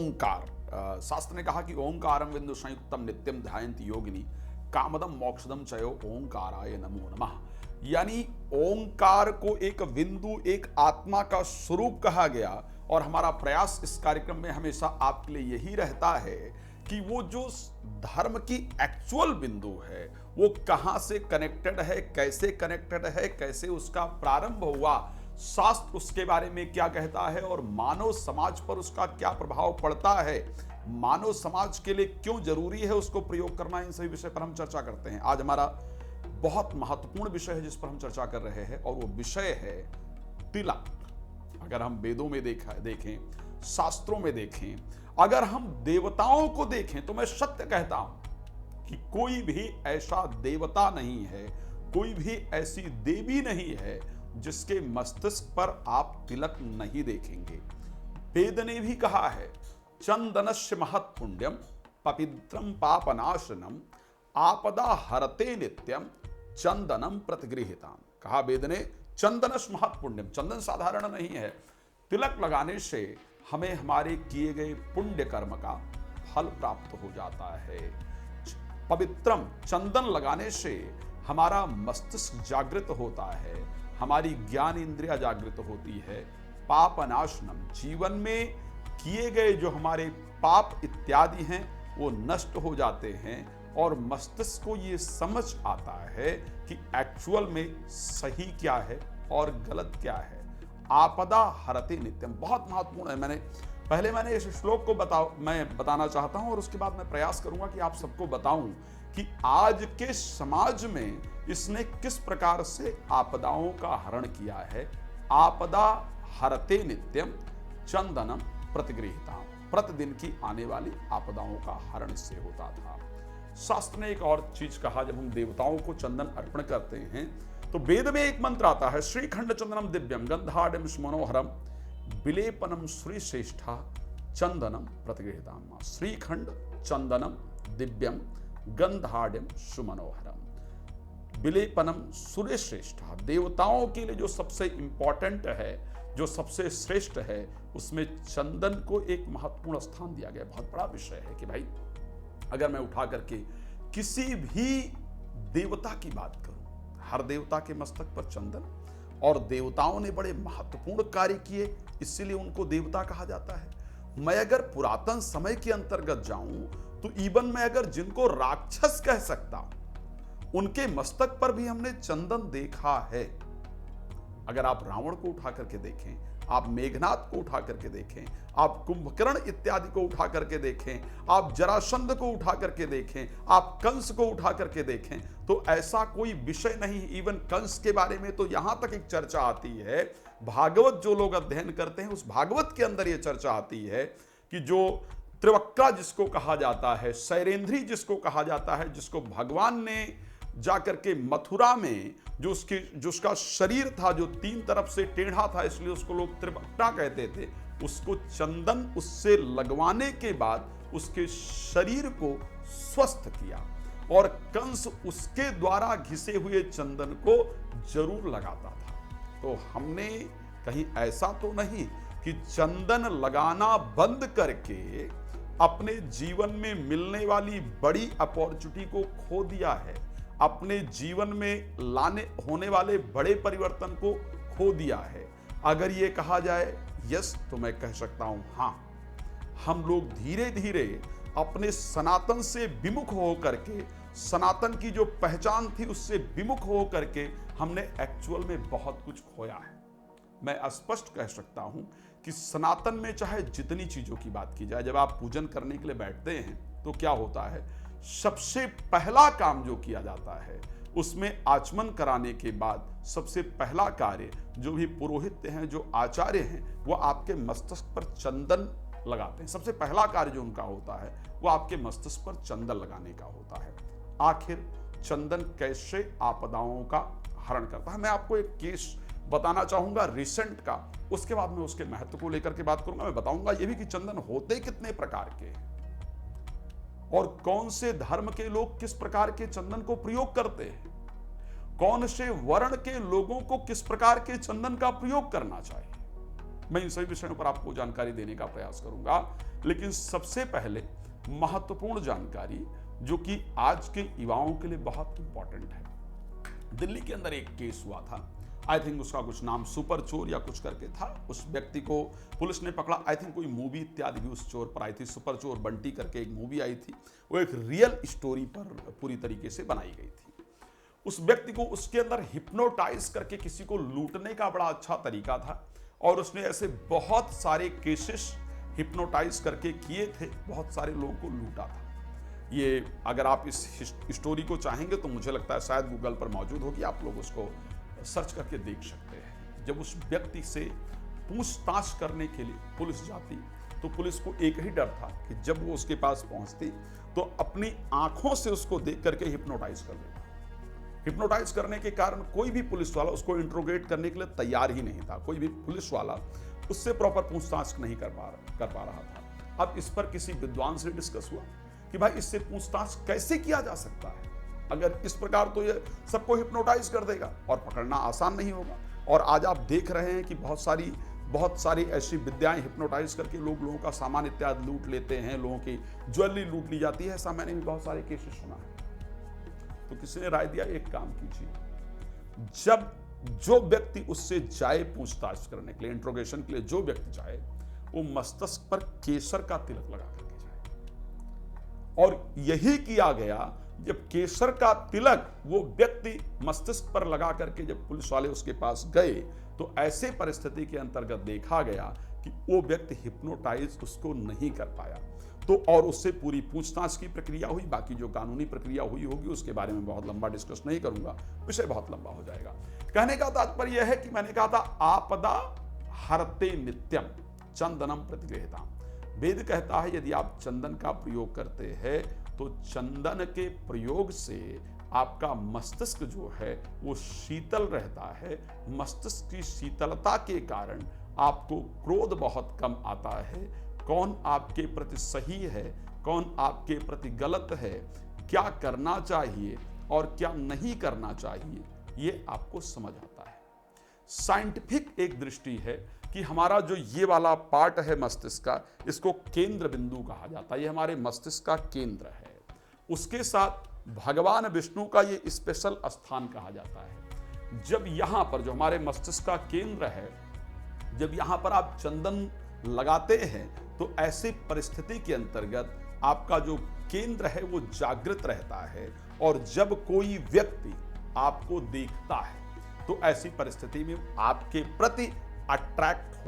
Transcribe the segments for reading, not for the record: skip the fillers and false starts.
ओंकार। शास्त्र ने कहा कि ओंकारम बिंदु संयुक्तम नित्यम ध्यायन्ति योगिनी कामदम मोक्षदम चयो ओंकाराय नमो नमः। यानी ओंकार को एक बिंदु, एक आत्मा का स्वरूप कहा गया। और हमारा प्रयास इस कार्यक्रम में हमेशा आपके लिए यही रहता है कि वो जो धर्म की एक्चुअल बिंदु है वो कहां से कनेक्टेड है, कैसे कनेक्टेड है, कैसे उसका प्रारंभ हुआ, शास्त्र उसके बारे में क्या कहता है और मानव समाज पर उसका क्या प्रभाव पड़ता है, मानव समाज के लिए क्यों जरूरी है उसको प्रयोग करना, इन सभी विषय पर हम चर्चा करते हैं। आज हमारा बहुत महत्वपूर्ण विषय है जिस पर हम चर्चा कर रहे हैं और वो विषय है तिलक। अगर हम वेदों में देखें, शास्त्रों में देखें, अगर हम देवताओं को देखें तो मैं सत्य कहता हूं कि कोई भी ऐसा देवता नहीं है, कोई भी ऐसी देवी नहीं है जिसके मस्तिष्क पर आप तिलक नहीं देखेंगे। वेद ने भी कहा है चंदनस्य महत् पुण्यम पवित्रम पापनाशनम आपदा हरते नित्यम चंदनम प्रतिगृहीताम। कहा वेद ने चंदनस्य महत् पुण्यम, चंदन साधारण नहीं है, तिलक लगाने से हमें हमारे किए गए पुण्य कर्म का फल प्राप्त हो जाता है। पवित्रम, चंदन लगाने से हमारा मस्तिष्क जागृत होता है, हमारी ज्ञान इंद्रिया जागृत होती है। पापनाशनम, जीवन में किए गए जो हमारे पाप इत्यादि हैं वो नष्ट हो जाते हैं और मस्तिष्क को ये समझ आता है कि एक्चुअल में सही क्या है और गलत क्या है। आपदा हरते नित्यम बहुत महत्वपूर्ण है। मैंने इस श्लोक को मैं बताना चाहता हूं और उसके बाद मैं प्रयास करूंगा कि आप सबको बताऊं कि आज के समाज में इसने किस प्रकार से आपदाओं का हरण किया है। आपदा हरते नित्यम चंदनम प्रतिगृहीताम, प्रतिदिन की आने वाली आपदाओं का हरण से होता था। शास्त्र ने एक और चीज कहा, जब हम देवताओं को चंदन अर्पण करते हैं तो वेद में एक मंत्र आता है, श्रीखंड चंदनम दिव्यम गंधाढ़ मनोहरम विलेपनम श्री श्रेष्ठा चंदनम प्रतिगृहीताम। श्रीखंड चंदनम दिव्यम गंधाढ़ सुमनोहरम विलेपनम सूर्य श्रेष्ठा। देवताओं के लिए जो सबसे इंपॉर्टेंट है, जो सबसे श्रेष्ठ है, उसमें चंदन को एक महत्वपूर्ण स्थान दिया गया। बहुत बड़ा विषय है कि भाई अगर मैं उठा करके किसी भी देवता की बात करूं, हर देवता के मस्तक पर चंदन, और देवताओं ने बड़े महत्वपूर्ण कार्य किए इसीलिए उनको देवता कहा जाता है। मैं अगर पुरातन समय के अंतर्गत जाऊं तो इवन मैं अगर जिनको राक्षस कह सकता हूं उनके मस्तक पर भी हमने चंदन देखा है। अगर आप रावण को उठा करके देखें, आप मेघनाथ को उठा करके देखें, आप कुंभकर्ण इत्यादि को उठा करके देखें, आप जरासंध को उठा करके देखें, आप कंस को उठा करके देखें, तो ऐसा कोई विषय नहीं। इवन कंस के बारे में तो यहां तक एक चर्चा आती है, भागवत जो लोग अध्ययन करते हैं उस भागवत के अंदर यह चर्चा आती है कि जो त्रिवक्रा जिसको कहा जाता है, शैरेंद्री जिसको कहा जाता है, जिसको भगवान ने जाकर के मथुरा में जो उसका शरीर था जो तीन तरफ से टेढ़ा था इसलिए उसको लोग त्रिवक्रा कहते थे, उसको चंदन उससे लगवाने के बाद उसके शरीर को स्वस्थ किया और कंस उसके द्वारा घिसे हुए चंदन को जरूर लगाता था। तो हमने कहीं ऐसा तो नहीं कि चंदन लगाना बंद करके अपने जीवन में मिलने वाली बड़ी अपॉर्चुनिटी को खो दिया है, अपने जीवन में लाने होने वाले बड़े परिवर्तन को खो दिया है। अगर ये कहा जाए यस, तो मैं कह सकता हूं हां, हम लोग धीरे धीरे अपने सनातन से विमुख हो करके, सनातन की जो पहचान थी उससे विमुख हो करके हमने एक्चुअल में बहुत कुछ खोया है। मैं स्पष्ट कह सकता हूं कि सनातन में चाहे जितनी चीजों की बात की जाए, जब आप पूजन करने के लिए बैठते हैं तो क्या होता है, सबसे पहला काम जो किया जाता है उसमें आचमन कराने के बाद सबसे पहला कार्य जो भी पुरोहित हैं, जो आचार्य हैं, वो आपके मस्तिष्क पर चंदन लगाते हैं। सबसे पहला कार्य जो उनका होता है वो आपके मस्तिष्क पर चंदन लगाने का होता है। आखिर चंदन कैसे आपदाओं का हरण करता है, मैं आपको एक केस बताना चाहूंगा रिसेंट का, उसके बाद मैं उसके महत्व को लेकर के बात करूंगा। मैं बताऊंगा ये भी कि चंदन होते कितने प्रकार के हैं और कौन से धर्म के लोग किस प्रकार के चंदन को प्रयोग करते हैं, कौन से वर्ण के लोगों को किस प्रकार के चंदन का प्रयोग करना चाहिए। मैं इन सभी विषयों पर आपको जानकारी देने का प्रयास करूंगा। लेकिन सबसे पहले महत्वपूर्ण जानकारी जो कि आज के युवाओं के लिए बहुत इंपॉर्टेंट है। दिल्ली के अंदर एक केस हुआ था, आई थिंक उसका कुछ नाम सुपर चोर या कुछ करके था। उस व्यक्ति को पुलिस ने पकड़ा, आई थिंक कोई मूवी इत्यादि भी उस चोर पर आई थी, सुपर चोर बंटी करके एक मूवी आई थी, वो एक रियल स्टोरी पर पूरी तरीके से बनाई गई थी। उस व्यक्ति को उसके अंदर हिप्नोटाइज करके किसी को लूटने का बड़ा अच्छा तरीका था, और उसने ऐसे बहुत सारे केसेस हिप्नोटाइज करके किए थे, बहुत सारे लोगों को लूटा था। ये अगर आप इस स्टोरी को चाहेंगे तो मुझे लगता है शायद गूगल पर मौजूद होगी, आप लोग उसको सर्च करके देख सकते हैं। जब उस व्यक्ति से पूछताछ करने के लिए पुलिस जाती तो पुलिस को एक ही डर था कि जब वो उसके पास पहुंचती तो अपनी आंखों से उसको देख करके हिप्नोटाइज कर देता। हिप्नोटाइज करने के कारण कोई भी पुलिस वाला उसको इंट्रोगेट करने के लिए तैयार ही नहीं था, कोई भी पुलिस वाला उससे प्रॉपर पूछताछ नहीं कर पा रहा था। अब इस पर किसी विद्वान से डिस्कस हुआ कि भाई इससे पूछताछ कैसे किया जा सकता है, अगर इस प्रकार तो ये सबको हिप्नोटाइज कर देगा और पकड़ना आसान नहीं होगा। और आज आप देख रहे हैं कि बहुत सारी ऐसी विद्याएं हिप्नोटाइज करके लोगों का सामान इत्यादि लूट लेते हैं, लोगों की ज्वेलरी लूट ली जाती है, ऐसा मैंने भी बहुत सारे केसेस सुना है। तो किसी ने राय दिया एक काम कीजिए, जब जो व्यक्ति उससे जाए पूछताछ करने के लिए, इंट्रोगेशन के लिए जो व्यक्ति जाए, वो मस्तिष्क पर केसर का तिलक लगा करके जाए। और यही किया गया। जब केसर का तिलक वो व्यक्ति मस्तिष्क पर लगा करके जब पुलिस वाले उसके पास गए तो ऐसे परिस्थिति के अंतर्गत देखा गया कि वो व्यक्ति हिप्नोटाइज उसको नहीं कर पाया। तो और उससे पूरी पूछताछ की प्रक्रिया हुई, बाकी जो कानूनी प्रक्रिया हुई होगी उसके बारे में बहुत लंबा डिस्कस नहीं करूंगा, विषय बहुत लंबा हो जाएगा। कहने का तात्पर्य यह है कि मैंने कहा था आपदा हरते नित्यम चंदनम प्रतिगृहता। वेद कहता है यदि आप चंदन का प्रयोग करते हैं तो चंदन के प्रयोग से आपका मस्तिष्क जो है वो शीतल रहता है। मस्तिष्क की शीतलता के कारण आपको क्रोध बहुत कम आता है। कौन आपके प्रति सही है, कौन आपके प्रति गलत है, क्या करना चाहिए और क्या नहीं करना चाहिए, ये आपको समझ आता है। साइंटिफिक एक दृष्टि है कि हमारा जो ये वाला पार्ट है मस्तिष्क का, इसको केंद्र बिंदु कहा जाता है, ये हमारे मस्तिष्क का केंद्र है। उसके साथ भगवान विष्णु का ये स्पेशल स्थान कहा जाता है। जब यहां पर जो हमारे मस्तिष्क का केंद्र है, जब यहां पर आप चंदन लगाते हैं तो ऐसी परिस्थिति के अंतर्गत आपका जो केंद्र है वो जागृत रहता है। और जब कोई व्यक्ति आपको देखता है तो ऐसी परिस्थिति में आपके प्रति अट्रैक्ट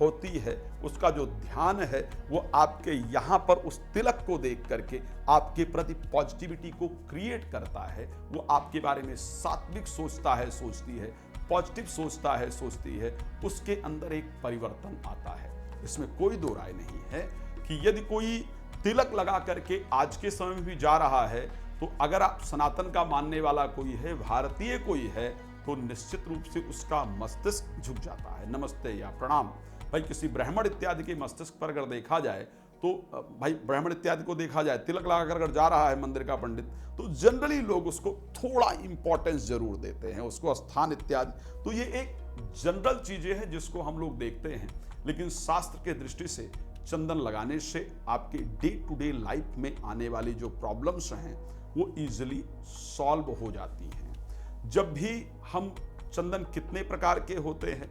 होती है, उसका जो ध्यान है वो आपके यहाँ पर उस तिलक को देख करके आपके प्रति पॉजिटिविटी को क्रिएट करता है। वो आपके बारे में सात्विक सोचता है, सोचती है, पॉजिटिव सोचता है, सोचती है, उसके अंदर एक परिवर्तन आता है। इसमें कोई दो राय नहीं है कि यदि कोई तिलक लगा करके आज के समय में भी जा रहा है तो अगर आप सनातन का मानने वाला कोई है, भारतीय कोई है, तो निश्चित रूप से उसका मस्तिष्क झुक जाता है। नमस्ते या प्रणाम। भाई किसी ब्राह्मण इत्यादि के मस्तिष्क पर अगर देखा जाए तो भाई ब्राह्मण इत्यादि को देखा जाए, तिलक लगाकर अगर जा रहा है मंदिर का पंडित, तो जनरली लोग उसको थोड़ा इंपॉर्टेंस जरूर देते हैं, उसको स्थान इत्यादि। तो ये एक जनरल चीजें हैं जिसको हम लोग देखते हैं। लेकिन शास्त्र के दृष्टि से चंदन लगाने से आपके डे टू डे लाइफ में आने वाली जो प्रॉब्लम्स हैं वो इजीली सॉल्व हो जाती हैं। जब भी हम चंदन कितने प्रकार के होते हैं,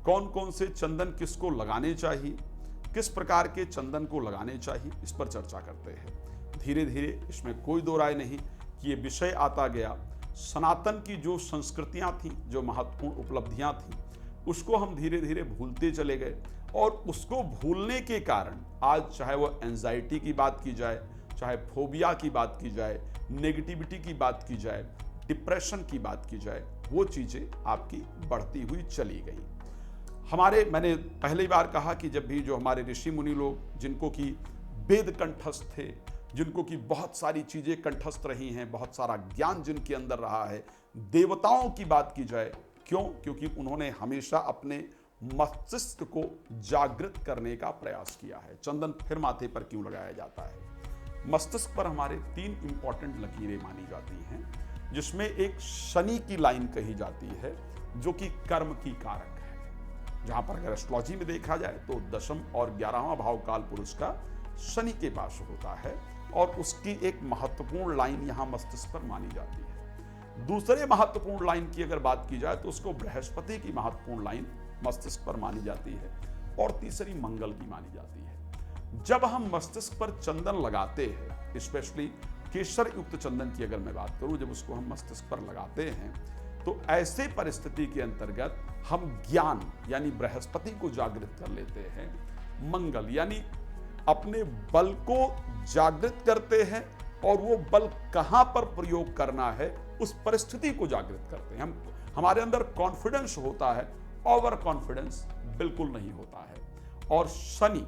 कौन कौन से चंदन किसको लगाने चाहिए, किस प्रकार के चंदन को लगाने चाहिए, इस पर चर्चा करते हैं। धीरे धीरे इसमें कोई दो राय नहीं कि ये विषय आता गया। सनातन की जो संस्कृतियां थी, जो महत्वपूर्ण उपलब्धियां थी, उसको हम धीरे धीरे भूलते चले गए। और उसको भूलने के कारण आज चाहे वो एंजाइटी की बात की जाए, चाहे फोबिया की बात की जाए, नेगेटिविटी की बात की जाए, डिप्रेशन की बात की जाए, वो चीजें आपकी बढ़ती हुई चली गई। मैंने पहली बार कहा कि जब भी जो हमारे ऋषि मुनि लोग जिनको की वेद कंठस्थ थे, जिनको की बहुत सारी चीजें कंठस्थ रही हैं, बहुत सारा ज्ञान जिनके अंदर रहा है, देवताओं की बात की जाए, क्यों? क्योंकि उन्होंने हमेशा अपने मस्तिष्क को जागृत करने का प्रयास किया है। चंदन फिर माथे पर क्यों लगाया जाता है? मस्तिष्क पर हमारे 3 इंपॉर्टेंट लकीरें मानी जाती हैं, जिसमें एक शनि की लाइन कही जाती है जो कि कर्म की कारक है। जहां पर अगर एस्ट्रोलॉजी में देखा जाए तो 10वां और 11वां भाव काल पुरुष का शनि के पास होता है और उसकी एक महत्वपूर्ण लाइन यहां मस्तिष्क पर मानी जाती है। दूसरे महत्वपूर्ण लाइन की अगर बात की जाए तो उसको बृहस्पति की महत्वपूर्ण लाइन मस्तिष्क पर मानी जाती है और तीसरी मंगल की मानी जाती है। जब हम मस्तिष्क पर चंदन लगाते हैं, स्पेशली केसर युक्त चंदन की अगर मैं बात करूं, जब उसको हम मस्तिष्क पर लगाते हैं तो ऐसे परिस्थिति के अंतर्गत हम ज्ञान यानी बृहस्पति को जागृत कर लेते हैं, मंगल यानी अपने बल को जागृत करते हैं और वो बल कहां पर प्रयोग करना है उस परिस्थिति को जागृत करते हैं। हमारे अंदर कॉन्फिडेंस होता है, ओवर कॉन्फिडेंस बिल्कुल नहीं होता है। और शनि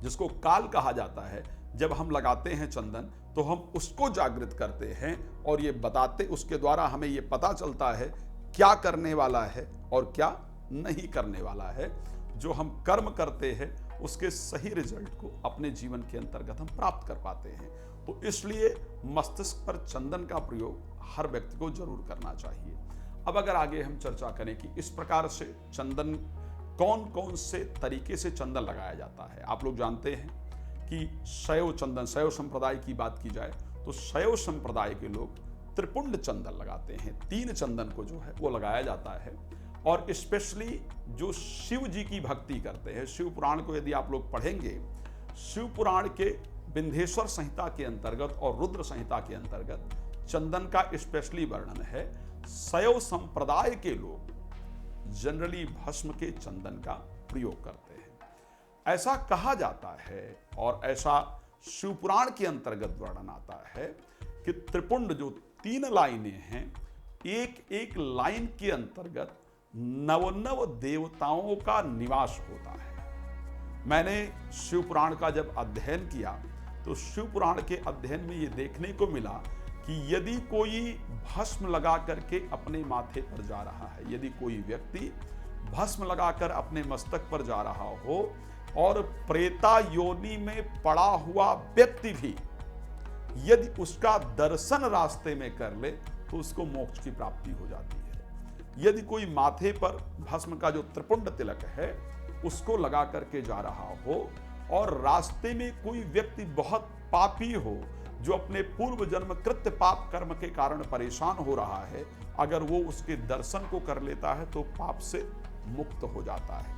जिसको काल कहा जाता है, जब हम लगाते हैं चंदन तो हम उसको जागृत करते हैं और ये बताते, उसके द्वारा हमें ये पता चलता है क्या करने वाला है और क्या नहीं करने वाला है। जो हम कर्म करते हैं उसके सही रिजल्ट को अपने जीवन के अंतर्गत हम प्राप्त कर पाते हैं। तो इसलिए मस्तिष्क पर चंदन का प्रयोग हर व्यक्ति को जरूर करना चाहिए। अब अगर आगे हम चर्चा करें कि इस प्रकार से चंदन कौन कौन से तरीके से चंदन लगाया जाता है। आप लोग जानते हैं कि शैव चंदन, शैव संप्रदाय की बात की जाए तो शैव संप्रदाय के लोग त्रिपुंड चंदन लगाते हैं। 3 चंदन को जो है वो लगाया जाता है और स्पेशली जो शिव जी की भक्ति करते हैं, शिव पुराण को यदि आप लोग पढ़ेंगे, शिव पुराण के विंध्येश्वर संहिता के अंतर्गत और रुद्र संहिता के अंतर्गत चंदन का स्पेशली वर्णन है। शैव संप्रदाय के लोग जनरली भस्म के चंदन का प्रयोग करते हैं। ऐसा कहा जाता है और ऐसा शिव पुराण के अंतर्गत वर्णन आता है कि त्रिपुंड जो 3 लाइनें हैं, एक एक लाइन के अंतर्गत 9 देवताओं का निवास होता है। मैंने शिव पुराण का जब अध्ययन किया तो शिव पुराण के अध्ययन में ये देखने को मिला कि यदि कोई भस्म लगा करके अपने माथे पर जा रहा है, यदि कोई व्यक्ति भस्म लगाकर अपने मस्तक पर जा रहा हो और प्रेता योनि में पड़ा हुआ व्यक्ति भी यदि उसका दर्शन रास्ते में कर ले तो उसको मोक्ष की प्राप्ति हो जाती है। यदि कोई माथे पर भस्म का जो त्रिपुंड तिलक है उसको लगा करके जा रहा हो और रास्ते में कोई व्यक्ति बहुत पापी हो, जो अपने पूर्व जन्म कृत्य पाप कर्म के कारण परेशान हो रहा है, अगर वो उसके दर्शन को कर लेता है तो पाप से मुक्त हो जाता है।